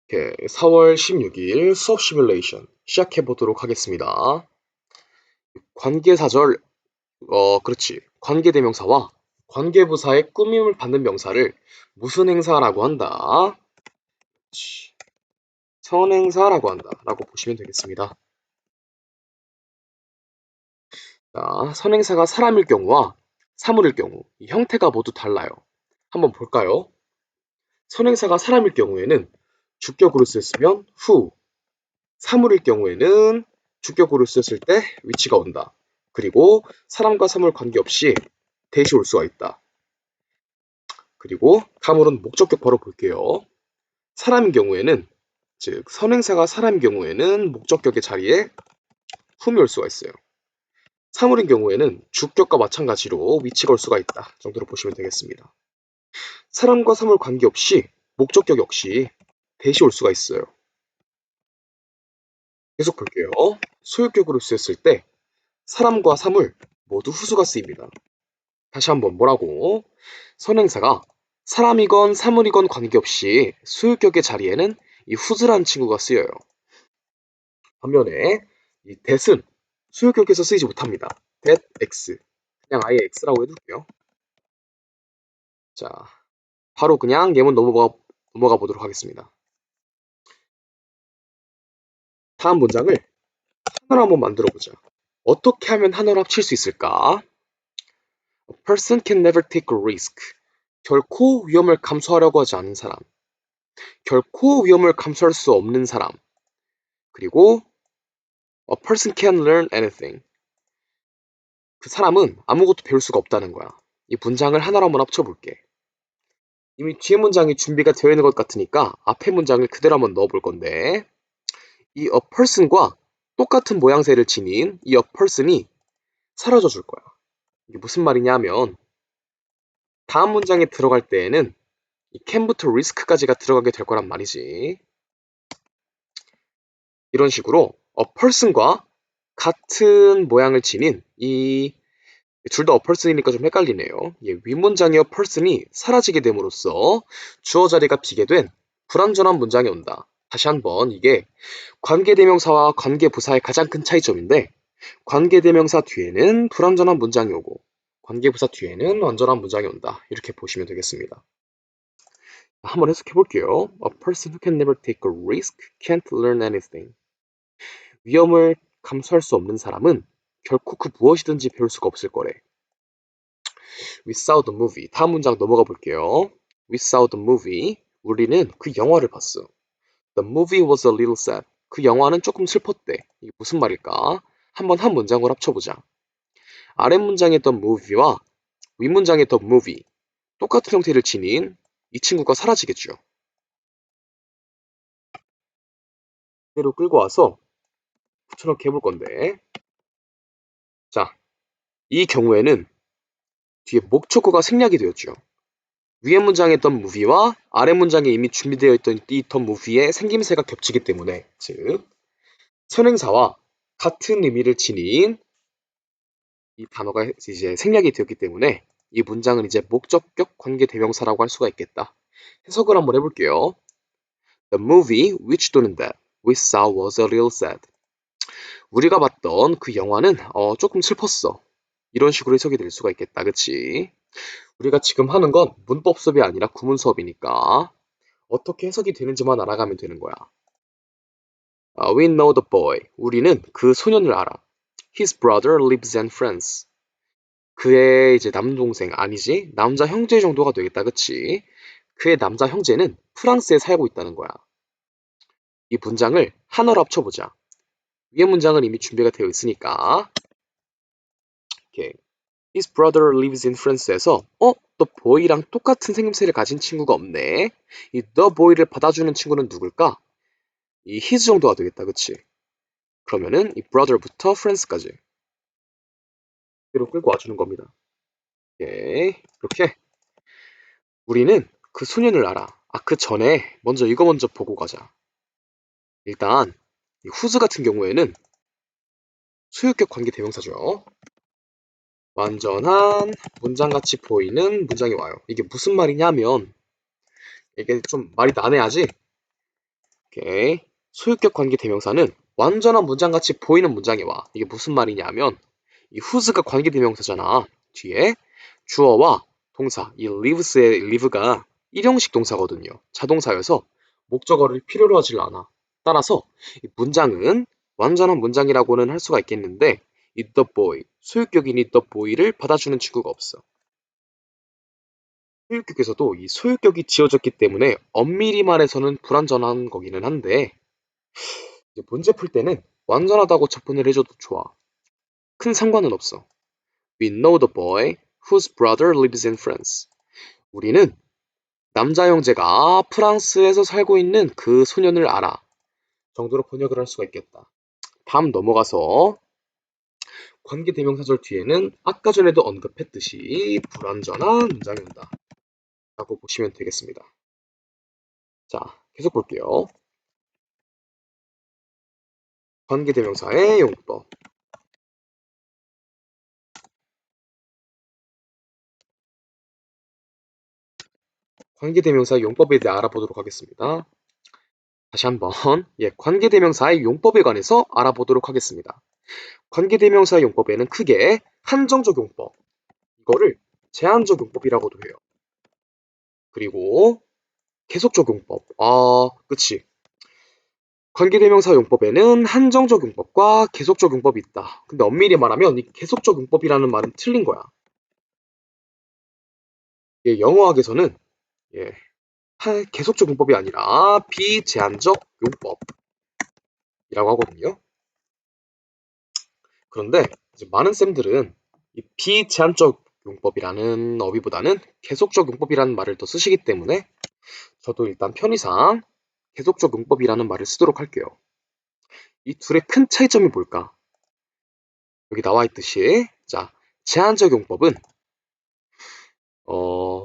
이렇게 4월 16일 수업 시뮬레이션 시작해 보도록 하겠습니다. 관계사절, 그렇지. 관계대명사와 관계부사의 꾸밈을 받는 명사를 무슨 행사라고 한다? 그렇지. 선행사라고 한다. 라고 보시면 되겠습니다. 자, 선행사가 사람일 경우와 사물일 경우, 이 형태가 모두 달라요. 한번 볼까요? 선행사가 사람일 경우에는 주격으로 쓰였으면 후, 사물일 경우에는 주격으로 쓰였을 때 위치가 온다. 그리고 사람과 사물 관계없이 대시 올 수가 있다. 그리고 다음으로는 목적격 바로 볼게요. 사람인 경우에는 즉 선행사가 사람인 경우에는 목적격의 자리에 흠이 올 수가 있어요. 사물인 경우에는 주격과 마찬가지로 위치가 올 수가 있다 정도로 보시면 되겠습니다. 사람과 사물 관계없이 목적격 역시 대시 올 수가 있어요. 계속 볼게요. 소유격으로 쓰였을 때 사람과 사물 모두 후수가 쓰입니다. 다시 한번 뭐라고? 선행사가 사람이건 사물이건 관계없이 소유격의 자리에는 이 후즈라는 친구가 쓰여요. 반면에 이 that은 소유격에서 쓰이지 못합니다. that x 그냥 아예 x라고 해둘게요. 자, 바로 그냥 예문 넘어가 보도록 하겠습니다. 다음 문장을 하나로 한번 만들어 보자. 어떻게 하면 하나로 합칠 수 있을까? A person can never take a risk. 결코 위험을 감수하려고 하지 않은 사람. 결코 위험을 감수할 수 없는 사람. 그리고 A person can learn anything. 그 사람은 아무것도 배울 수가 없다는 거야. 이 문장을 하나로 한번 합쳐볼게. 이미 뒤에 문장이 준비가 되어 있는 것 같으니까 앞에 문장을 그대로 한번 넣어볼 건데 이 a person과 똑같은 모양새를 지닌 이 a person이 사라져 줄 거야. 이게 무슨 말이냐 하면 다음 문장에 들어갈 때에는 이 can부터 risk까지가 들어가게 될 거란 말이지. 이런 식으로 a person과 같은 모양을 지닌 이 둘 다 a person이니까 좀 헷갈리네요. 윗문장의 a person이 사라지게 됨으로써 주어 자리가 비게 된 불완전한 문장이 온다. 다시 한번 이게 관계대명사와 관계부사의 가장 큰 차이점인데 관계대명사 뒤에는 불완전한 문장이 오고 관계부사 뒤에는 완전한 문장이 온다. 이렇게 보시면 되겠습니다. 한번 해석해 볼게요. A person who can never take a risk can't learn anything. 위험을 감수할 수 없는 사람은 결코 그 무엇이든지 배울 수가 없을 거래. We saw the movie. 다음 문장 넘어가 볼게요. We saw the movie. 우리는 그 영화를 봤어. The movie was a little sad. 그 영화는 조금 슬펐대. 이게 무슨 말일까? 한번 한 문장을 합쳐보자. 아랫 문장의 the movie와 윗 문장의 the movie. 똑같은 형태를 지닌 이 친구가 사라지겠죠. 그대로 끌고 와서 붙여넣기 해볼 건데. 자, 이 경우에는 뒤에 목적어가 생략이 되었죠. 위에 문장에 있던 movie와 아래 문장에 이미 준비되어 있던 이 the movie의 생김새가 겹치기 때문에 즉 선행사와 같은 의미를 지닌 이 단어가 이제 생략이 되었기 때문에 이 문장은 이제 목적격 관계 대명사라고 할 수가 있겠다. 해석을 한번 해볼게요. The movie which 또는 that we saw was a little sad. 우리가 봤던 그 영화는 조금 슬펐어. 이런 식으로 해석이 될 수가 있겠다. 그치? 우리가 지금 하는 건 문법 수업이 아니라 구문 수업이니까 어떻게 해석이 되는지만 알아가면 되는 거야. We know the boy. 우리는 그 소년을 알아. His brother lives in France. 그의 이제 남동생 아니지? 남자 형제 정도가 되겠다. 그치? 그의 남자 형제는 프랑스에 살고 있다는 거야. 이 문장을 하나로 합쳐보자. 위에 문장은 이미 준비가 되어 있으니까 이렇게 His brother lives in France에서 the boy랑 똑같은 생김새를 가진 친구가 없네. 이 the boy를 받아주는 친구는 누굴까? 이 his 정도가 되겠다. 그치? 그러면은 이 brother부터 France까지 그대로 끌고 와주는 겁니다. 오케이. 이렇게 우리는 그 소년을 알아. 그 전에 먼저 이거 먼저 보고 가자. 일단 이 whose 같은 경우에는 소유격 관계 대명사죠. 완전한 문장같이 보이는 문장이 와요. 이게 무슨 말이냐면 이게 좀 말이 난해하지? 오케이. 소유격 관계 대명사는 완전한 문장같이 보이는 문장에 와. 이게 무슨 말이냐면 이 whose가 관계 대명사잖아. 뒤에 주어와 동사, 이 lives의 live가 일형식 동사거든요. 자동사여서 목적어를 필요로 하질 않아. 따라서 이 문장은 완전한 문장이라고는 할 수가 있겠는데 이 the boy, 소유격인 이 the boy를 받아주는 친구가 없어. 소유격에서도 이 소유격이 지어졌기 때문에 엄밀히 말해서는 불완전한 거기는 한데 이제 문제 풀 때는 완전하다고 접근을 해줘도 좋아. 큰 상관은 없어. We know the boy whose brother lives in France. 우리는 남자 형제가 프랑스에서 살고 있는 그 소년을 알아. 정도로 번역을 할 수가 있겠다. 다음 넘어가서 관계대명사절 뒤에는 아까 전에도 언급했듯이 불완전한 문장이 온다. 라고 보시면 되겠습니다. 자, 계속 볼게요. 관계대명사의 용법. 관계대명사 용법에 대해 알아보도록 하겠습니다. 다시 한번 관계대명사의 용법에 관해서 알아보도록 하겠습니다. 관계대명사 용법에는 크게 한정적 용법, 이거를 제한적 용법이라고도 해요. 그리고 계속적 용법, 그치. 관계대명사 용법에는 한정적 용법과 계속적 용법이 있다. 근데 엄밀히 말하면 이 계속적 용법이라는 말은 틀린 거야. 영어학에서는 계속적 용법이 아니라 비제한적 용법이라고 하거든요. 그런데 이제 많은 쌤들은 이 비제한적 용법이라는 어휘보다는 계속적 용법이라는 말을 더 쓰시기 때문에 저도 일단 편의상 계속적 용법이라는 말을 쓰도록 할게요. 이 둘의 큰 차이점이 뭘까? 여기 나와 있듯이 자, 제한적 용법은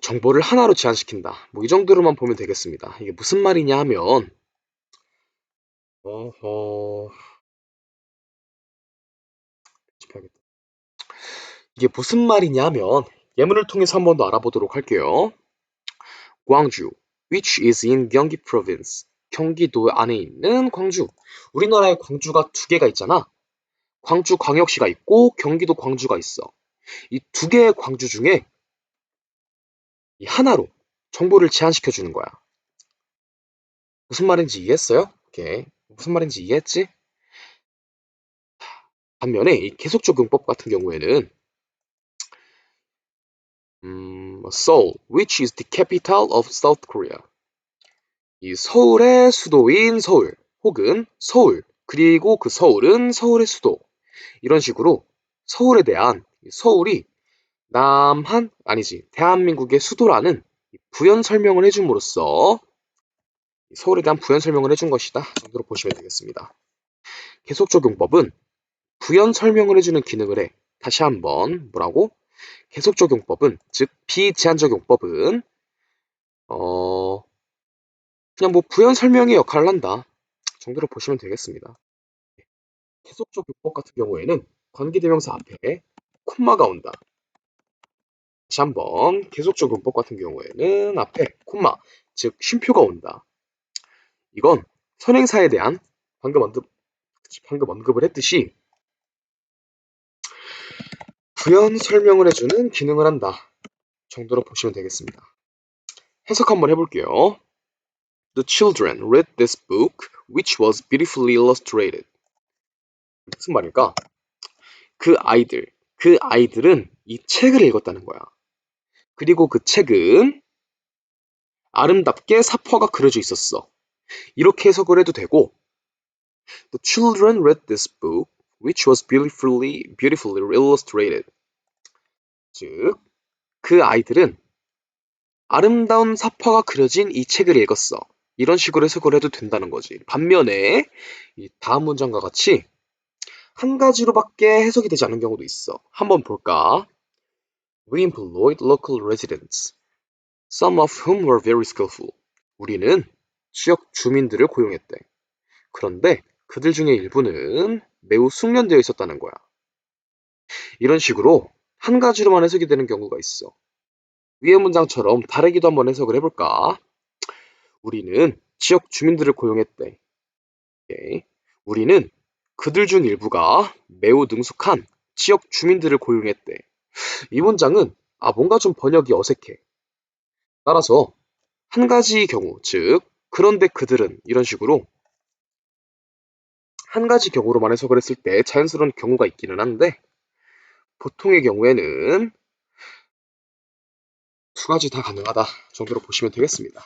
정보를 하나로 제한시킨다. 뭐 이 정도로만 보면 되겠습니다. 이게 무슨 말이냐 하면 이게 무슨 말이냐 하면 예문을 통해서 한 번 더 알아보도록 할게요. 광주, which is in 경기 province. 경기도 안에 있는 광주. 우리나라에 광주가 두 개가 있잖아. 광주 광역시가 있고 경기도 광주가 있어. 이 두 개의 광주 중에 이 하나로 정보를 제한시켜 주는 거야. 무슨 말인지 이해했어요? 오케이. 무슨 말인지 이해했지? 반면에 이 계속적 용법 같은 경우에는 Seoul, which is the capital of South Korea. 이 서울의 수도인 서울, 혹은 서울, 그리고 그 서울은 서울의 수도. 이런 식으로 서울에 대한 서울이 대한민국의 수도라는 부연 설명을 해줌으로써 서울에 대한 부연 설명을 해준 것이다 정도로 보시면 되겠습니다. 계속적 용법은 부연 설명을 해주는 기능을 해. 다시 한번 뭐라고? 계속적 용법은 즉 비제한적 용법은 그냥 뭐 부연 설명의 역할을 한다 정도로 보시면 되겠습니다. 계속적 용법 같은 경우에는 관계대명사 앞에 콤마가 온다. 다시 한번 계속적 용법 같은 경우에는 앞에 콤마 즉 쉼표가 온다. 이건 선행사에 대한 방금 언급을 했듯이 부연 설명을 해주는 기능을 한다 정도로 보시면 되겠습니다. 해석 한번 해볼게요. The children read this book, which was beautifully illustrated. 무슨 말일까? 그 아이들은 이 책을 읽었다는 거야. 그리고 그 책은 아름답게 사파가 그려져 있었어. 이렇게 해석을 해도 되고, The children read this book, which was beautifully illustrated. 즉, 그 아이들은 아름다운 사파가 그려진 이 책을 읽었어. 이런 식으로 해석을 해도 된다는 거지. 반면에 이 다음 문장과 같이 한 가지로밖에 해석이 되지 않는 경우도 있어. 한번 볼까? We employed local residents, some of whom were very skillful. 우리는 지역 주민들을 고용했대. 그런데 그들 중에 일부는 매우 숙련되어 있었다는 거야. 이런 식으로 한 가지로만 해석이 되는 경우가 있어. 위의 문장처럼 다르기도 한번 해석을 해볼까? 우리는 지역 주민들을 고용했대. 오케이. 우리는 그들 중 일부가 매우 능숙한 지역 주민들을 고용했대. 이 문장은 뭔가 좀 번역이 어색해. 따라서 한 가지 경우, 즉 그런데 그들은 이런 식으로 한 가지 경우로만 해석을 했을 때 자연스러운 경우가 있기는 한데 보통의 경우에는 두 가지 다 가능하다 정도로 보시면 되겠습니다.